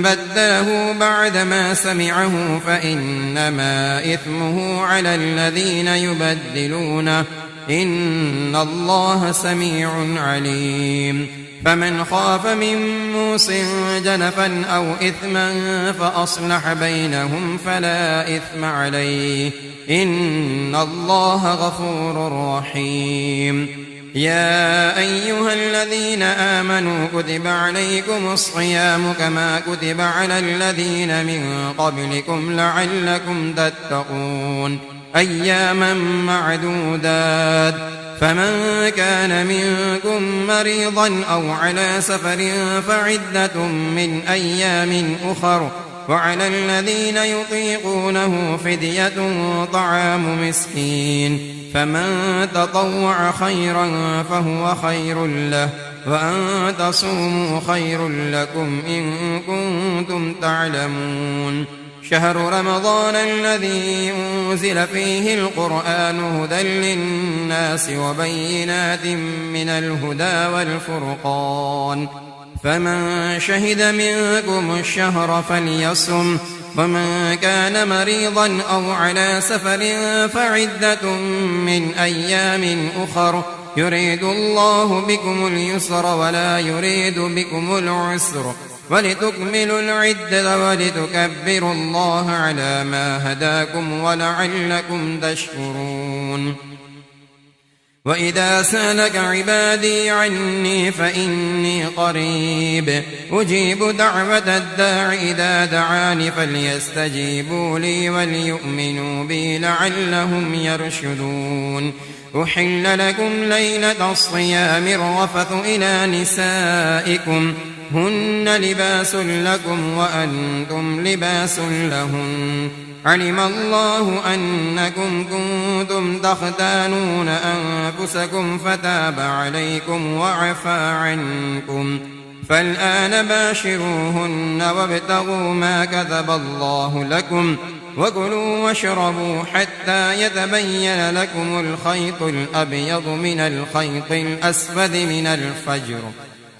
بدله بعدما سمعه فإنما إثمه على الذين يبدلونه إن الله سميع عليم. فمن خاف من موص جنفا أو إثما فأصلح بينهم فلا إثم عليه إن الله غفور رحيم. يا أيها الذين آمنوا كتب عليكم الصيام كما كتب على الذين من قبلكم لعلكم تتقون أياما معدودات. فمن كان منكم مريضا أو على سفر فعدة من أيام أخر وعلى الذين يطيقونه فدية طعام مسكين فمن تطوع خيرا فهو خير له وأن تصوموا خير لكم إن كنتم تعلمون. شهر رمضان الذي أنزل فيه القرآن هدى للناس وبينات من الهدى والفرقان فمن شهد منكم الشهر فليصم ومن كان مريضا أو على سفر فعدة من أيام أخر يريد الله بكم اليسر ولا يريد بكم العسر ولتكملوا العدة ولتكبروا الله على ما هداكم ولعلكم تشكرون. وإذا سألك عبادي عني فإني قريب أجيب دعوة الداع إذا دعاني فليستجيبوا لي وليؤمنوا بي لعلهم يرشدون. أحل لكم ليلة الصيام الرفث إلى نسائكم هن لباس لكم وأنتم لباس لهن علم الله أنكم كنتم تختانون أنفسكم فتاب عليكم وعفى عنكم فالآن باشروهن وابتغوا ما كتب الله لكم وكلوا واشربوا حتى يتبين لكم الخيط الأبيض من الخيط الأسود من الفجر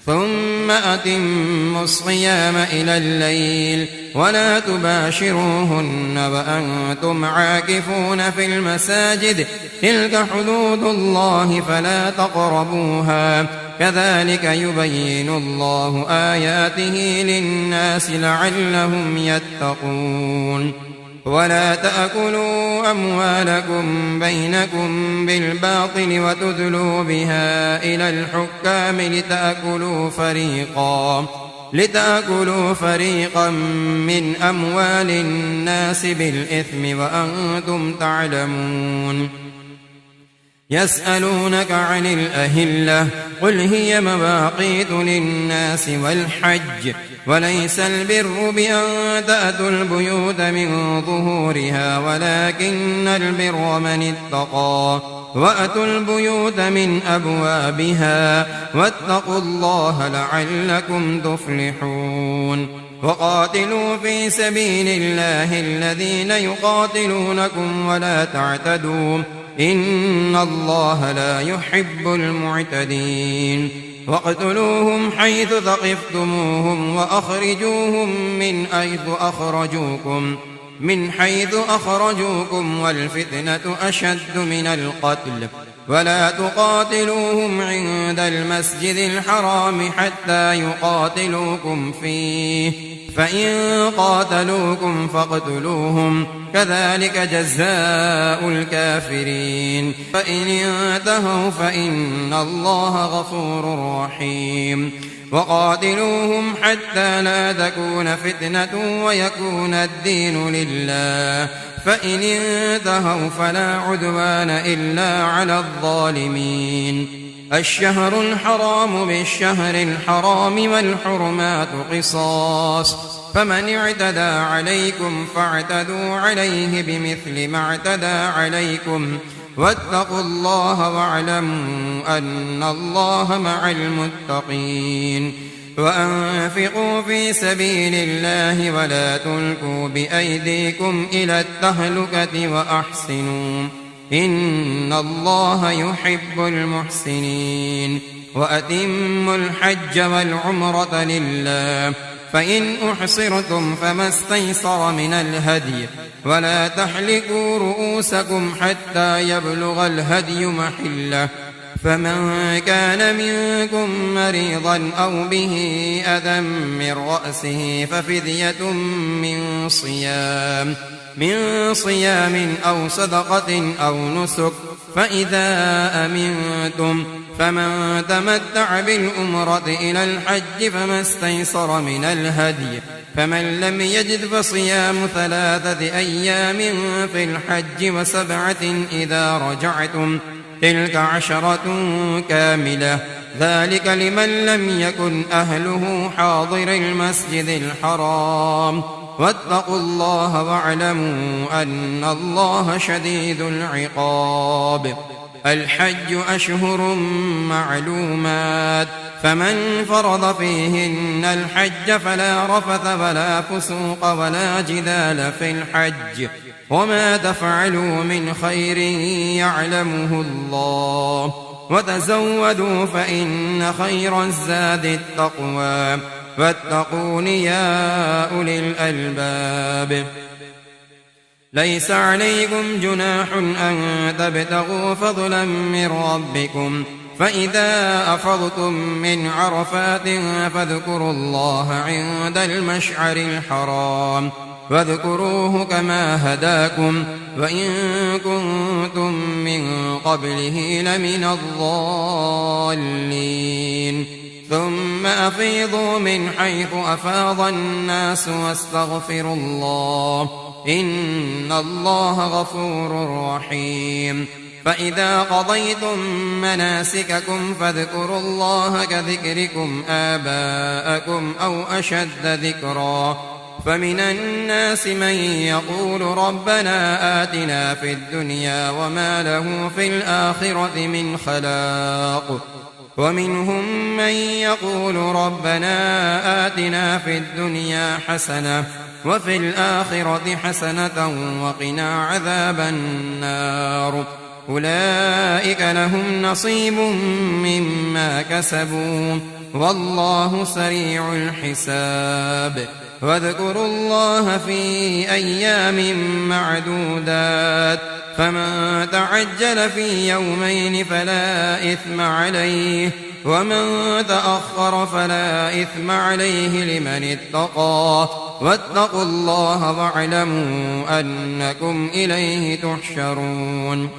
ثم أتموا الصيام إلى الليل ولا تباشروهن وأنتم عاكفون في المساجد تلك حدود الله فلا تقربوها كذلك يبين الله آياته للناس لعلهم يتقون ولا تأكلوا أموالكم بينكم بالباطل وتدلوا بها إلى الحكام لتأكلوا فريقا من أموال الناس بالإثم وأنتم تعلمون يسألونك عن الأهلة قل هي مواقيت للناس والحج وليس البر بأن تأتوا البيوت من ظهورها ولكن البر من اتقى وأتوا البيوت من أبوابها واتقوا الله لعلكم تفلحون وقاتلوا في سبيل الله الذين يقاتلونكم ولا تعتدوا إن الله لا يحب المعتدين واقتلوهم حيث ثقفتموهم وأخرجوهم من حيث أخرجوكم والفتنة أشد من القتل ولا تقاتلوهم عند المسجد الحرام حتى يقاتلوكم فيه فإن قاتلوكم فاقتلوهم كذلك جزاء الكافرين فإن انتهوا فإن الله غفور رحيم وقاتلوهم حتى لا تكون فتنة ويكون الدين لله فإن انتهوا فلا عدوان إلا على الظالمين الشهر الحرام بالشهر الحرام والحرمات قصاص فمن اعتدى عليكم فاعتدوا عليه بمثل ما اعتدى عليكم واتقوا الله واعلموا أن الله مع المتقين وأنفقوا في سبيل الله ولا تلقوا بأيديكم إلى التهلكة وأحسنوا إن الله يحب المحسنين وأتموا الحج والعمرة لله فإن أحصرتم فما استيسر من الهدي ولا تحلقوا رؤوسكم حتى يبلغ الهدي محله فمن كان منكم مريضا أو به أذى من رأسه ففدية من صيام أو صدقة أو نسك فإذا أمنتم فمن تمتع بالأمرة إلى الحج فما استيسر من الهدي فمن لم يجد فصيام 3 أيام في الحج و7 إذا رجعتم تلك 10 كاملة ذلك لمن لم يكن أهله حاضر المسجد الحرام واتقوا الله واعلموا أن الله شديد العقاب الحج أشهر معلومات فمن فرض فيهن الحج فلا رفث ولا فسوق ولا جدال في الحج وما تفعلوا من خير يعلمه الله وتزودوا فإن خير الزاد التقوى واتقون يا أولي الألباب ليس عليكم جناح أن تبتغوا فضلا من ربكم فإذا أفضتم من عرفات فاذكروا الله عند المشعر الحرام واذكروه كما هداكم وإن كنتم من قبله لمن الضالين ثم أفيضوا من حيث أفاض الناس واستغفروا الله إن الله غفور رحيم فإذا قضيتم مناسككم فاذكروا الله كذكركم آباءكم أو أشد ذكرا فمن الناس من يقول ربنا آتنا في الدنيا وما له في الآخرة من خلاق ومنهم من يقول ربنا آتنا في الدنيا حسنة وفي الآخرة حسنة وقنا عذاب النار أولئك لهم نصيب مما كسبوا والله سريع الحساب واذكروا الله في أيام معدودات فمن تعجل في يومين فلا إثم عليه ومن تأخر فلا إثم عليه لمن اتقى واتقوا الله واعلموا أنكم إليه تحشرون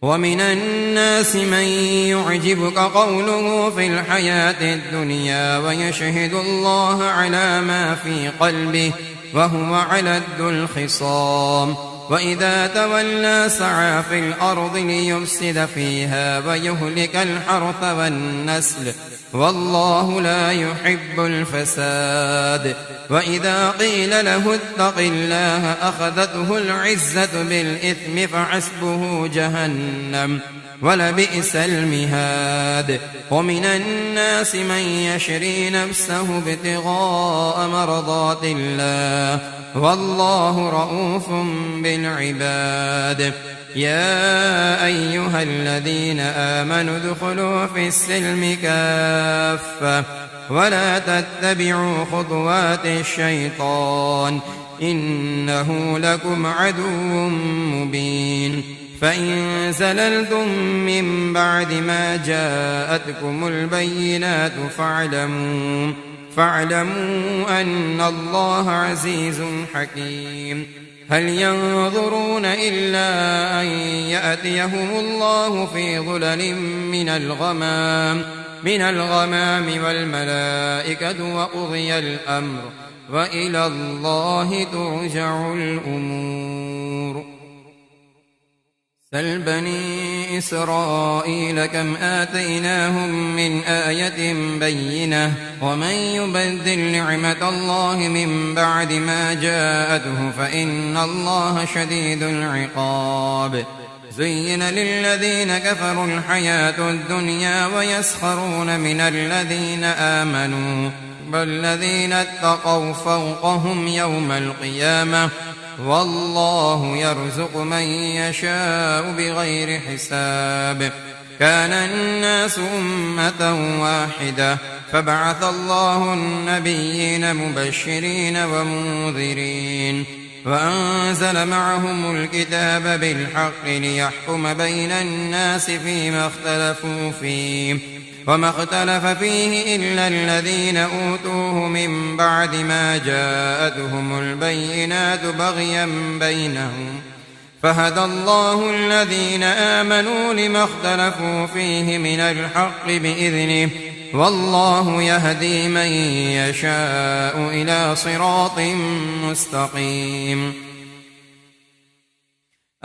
ومن الناس من يعجبك قوله في الحياة الدنيا ويشهد الله على ما في قلبه وهو على الخصام وإذا تولى سعى في الأرض ليفسد فيها ويهلك الحرث والنسل والله لا يحب الفساد وإذا قيل له اتق الله أخذته العزة بالإثم فحسبه جهنم ولبئس المهاد ومن الناس من يشري نفسه ابتغاء مرضات الله والله رؤوف بالعباد يا أيها الذين آمنوا ادخلوا في السلم كافة ولا تتبعوا خطوات الشيطان إنه لكم عدو مبين فإن زللتم من بعد ما جاءتكم البينات فاعلموا أن الله عزيز حكيم هل ينظرون إلا أن يأتيهم الله في ظلل من الغمام والملائكة وقضي الأمر وإلى الله ترجع الأمور سل بني إسرائيل كم آتيناهم من آية بينة ومن يبدل نعمة الله من بعد ما جاءته فإن الله شديد العقاب زين للذين كفروا الحياة الدنيا ويسخرون من الذين آمنوا والذين اتقوا فوقهم يوم القيامة والله يرزق من يشاء بغير حساب كان الناس أمة واحدة فبعث الله النبيين مبشرين ومنذرين وأنزل معهم الكتاب بالحق ليحكم بين الناس فيما اختلفوا فيه وما اختلف فيه إلا الذين أوتوه من بعد ما جاءتهم البينات بغيا بينهم فهدى الله الذين آمنوا لما اختلفوا فيه من الحق بإذنه والله يهدي من يشاء إلى صراط مستقيم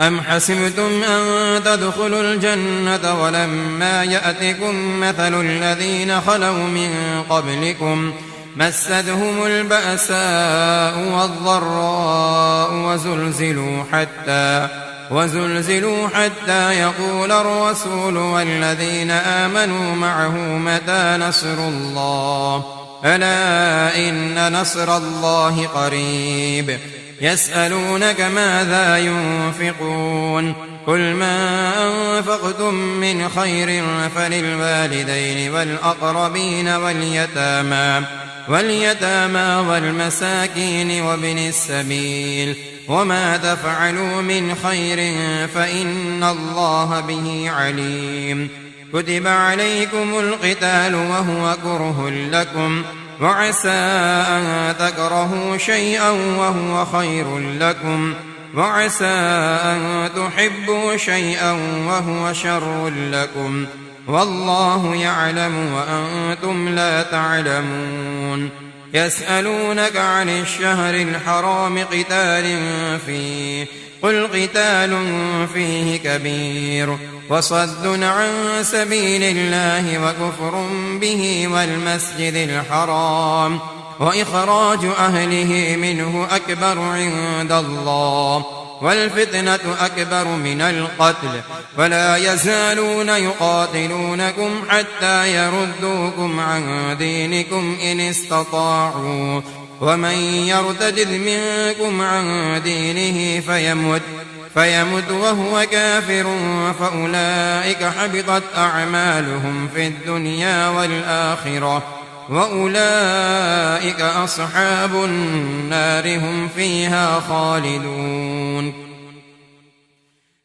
أم حسبتم أن تدخلوا الجنة ولما يأتكم مثل الذين خلوا من قبلكم مستهم البأساء والضراء وزلزلوا حتى يقول الرسول والذين آمنوا معه متى نصر الله ألا إن نصر الله قريب يسألونك ماذا ينفقون قل ما أنفقتم من خير فللوالدين والأقربين واليتامى والمساكين وابن السبيل وما تفعلوا من خير فإن الله به عليم كتب عليكم القتال وهو كره لكم وعسى أن تكرهوا شيئا وهو خير لكم وعسى أن تحبوا شيئا وهو شر لكم والله يعلم وأنتم لا تعلمون يسألونك عن الشهر الحرام قتال فيه قل قتال فيه كبير وصد عن سبيل الله وكفر به والمسجد الحرام وإخراج أهله منه أكبر عند الله والفتنة أكبر من القتل ولا يزالون يقاتلونكم حتى يردوكم عن دينكم إن استطاعوا ومن يرتد منكم عن دينه فيمت وهو كافر فأولئك حبطت أعمالهم في الدنيا والآخرة وأولئك أصحاب النار هم فيها خالدون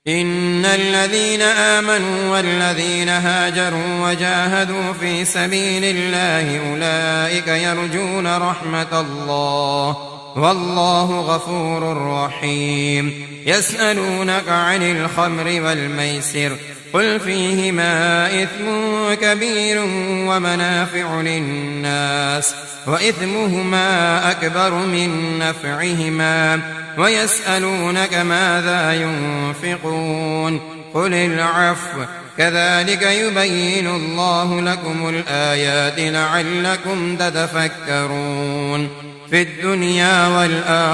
إن الذين آمنوا والذين هاجروا وجاهدوا في سبيل الله أولئك يرجون رحمة الله والله غفور رحيم يسألونك عن الخمر والميسر قل فيهما إثم كبير ومنافع للناس وإثمهما أكبر من نفعهما ويسألونك ماذا ينفقون قل العفو كذلك يبين الله لكم الآيات لعلكم تتفكرون في الدنيا والآخرة